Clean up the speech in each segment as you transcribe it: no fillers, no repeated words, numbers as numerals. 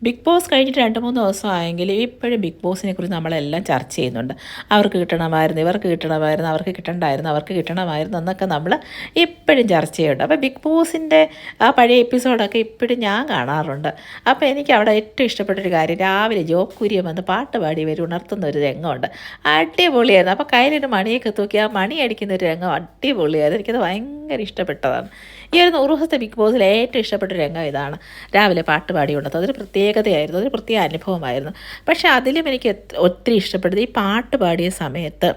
Big boss കഴിഞ്ഞിട്ട് 2-3 ദിവസമായെങ്കിലും ഇപ്പോഴും big ബോസിനെക്കുറിച്ച് നമ്മളെല്ലാം ചർച്ച ചെയ്യുന്നുണ്ട്. അവർക്ക് കിട്ടണമായിരുന്നു, ഇവർക്ക് കിട്ടണമായിരുന്നു, അവർക്ക് കിട്ടണ്ടായിരുന്നു, അവർക്ക് കിട്ടണമായിരുന്നു എന്നൊക്കെ നമ്മൾ ഇപ്പോഴും ചർച്ച ചെയ്യുന്നുണ്ട്. അപ്പോൾ ബിഗ് ബോസിൻ്റെ ആ പഴയ എപ്പിസോഡൊക്കെ ഇപ്പോഴും ഞാൻ കാണാറുണ്ട്. അപ്പോൾ എനിക്ക് അവിടെ ഏറ്റവും ഇഷ്ടപ്പെട്ടൊരു കാര്യം, രാവിലെ ജോബ് കുര്യൻ വന്ന് പാട്ട് പാടി ഇവർ ഉണർത്തുന്ന ഒരു രംഗമുണ്ട്. അടിപൊളിയായിരുന്നു. അപ്പോൾ കയ്യിലൊരു മണിയൊക്കെ തൂക്കി ആ മണി അടിക്കുന്ന ഒരു രംഗം അടിപൊളിയായിരുന്നു. എനിക്കത് ഭയങ്കര ഇഷ്ടപ്പെട്ടതാണ്. ഈ ഒരു 100 ദിവസത്തെ ബിഗ് ബോസിൽ ഏറ്റവും ഇഷ്ടപ്പെട്ട രംഗം ഇതാണ്. രാവിലെ പാട്ട് പാടി ഉണ്ടത് അതൊരു പ്രത്യേകതയായിരുന്നു, അതൊരു പ്രത്യേക അനുഭവമായിരുന്നു. പക്ഷേ അതിലും എനിക്ക് ഒത്തിരി ഇഷ്ടപ്പെട്ടത് ഈ പാട്ട് പാടിയ സമയത്ത്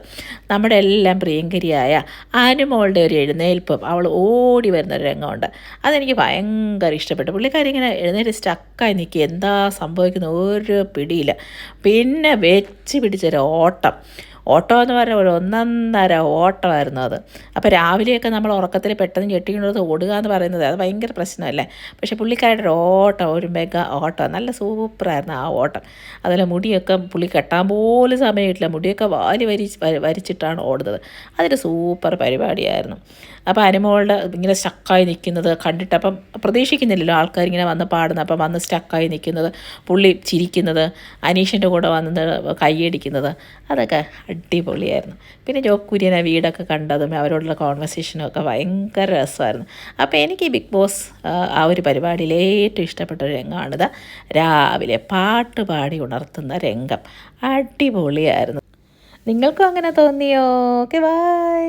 നമ്മുടെ എല്ലാം പ്രിയങ്കരിയായ അനുമോളുടെ ഒരു എഴുന്നേൽപ്പും അവൾ ഓടി വരുന്നൊരു രംഗമുണ്ട്. അതെനിക്ക് ഭയങ്കര ഇഷ്ടപ്പെട്ടു. പുള്ളിക്കാരി ഇങ്ങനെ എഴുന്നേറ്റ് സ്റ്റക്കായി നിൽക്കുക, എന്താ സംഭവിക്കുന്ന ഒരു പിടിയില്ല. പിന്നെ വെച്ച് പിടിച്ചൊരു ഓട്ടം എന്ന് പറഞ്ഞാൽ ഒരു ഒന്നൊന്നര ഓട്ടമായിരുന്നു അത്. അപ്പോൾ രാവിലെയൊക്കെ നമ്മൾ ഉറക്കത്തിൽ പെട്ടെന്ന് ഞെട്ടിക്കൊണ്ടത് ഓടുക എന്ന് പറയുന്നത് അത് ഭയങ്കര പ്രശ്നമല്ലേ. പക്ഷേ പുള്ളിക്കാരുടെ ഒരു ഓട്ടം, ഒരു മെഗാ ഓട്ടം, നല്ല സൂപ്പറായിരുന്നു ആ ഓട്ടം. അതിൽ മുടിയൊക്കെ പുള്ളി കെട്ടാൻ പോലും സമയമില്ല, മുടിയൊക്കെ വരിച്ചിട്ടാണ് ഓടുന്നത്. അതൊരു സൂപ്പർ പരിപാടിയായിരുന്നു. അപ്പോൾ അനുമോളുടെ ഇങ്ങനെ സ്റ്റക്കായി നിൽക്കുന്നത് കണ്ടിട്ട്, അപ്പം പ്രതീക്ഷിക്കുന്നില്ലല്ലോ ആൾക്കാരിങ്ങനെ വന്ന് പാടുന്നത്, അപ്പം വന്ന് സ്റ്റക്കായി നിൽക്കുന്നത്, പുള്ളി ചിരിക്കുന്നത്, അനീഷിൻ്റെ കൂടെ വന്ന് കൈയടിക്കുന്നത്, അതൊക്കെ അടിപൊളിയായിരുന്നു. പിന്നെ ജോബ് കുര്യനെ വീടൊക്കെ കണ്ടതും അവരോടുള്ള കോൺവെർസേഷനും ഒക്കെ ഭയങ്കര രസമായിരുന്നു. അപ്പോൾ എനിക്ക് ഈ ബിഗ് ബോസ് ആ ഒരു പരിപാടിയിൽ ഏറ്റവും ഇഷ്ടപ്പെട്ട ഒരു രംഗമാണിത്. രാവിലെ പാട്ട് പാടി ഉണർത്തുന്ന രംഗം അടിപൊളിയായിരുന്നു. നിങ്ങൾക്കും അങ്ങനെ തോന്നിയോ? Okay, by.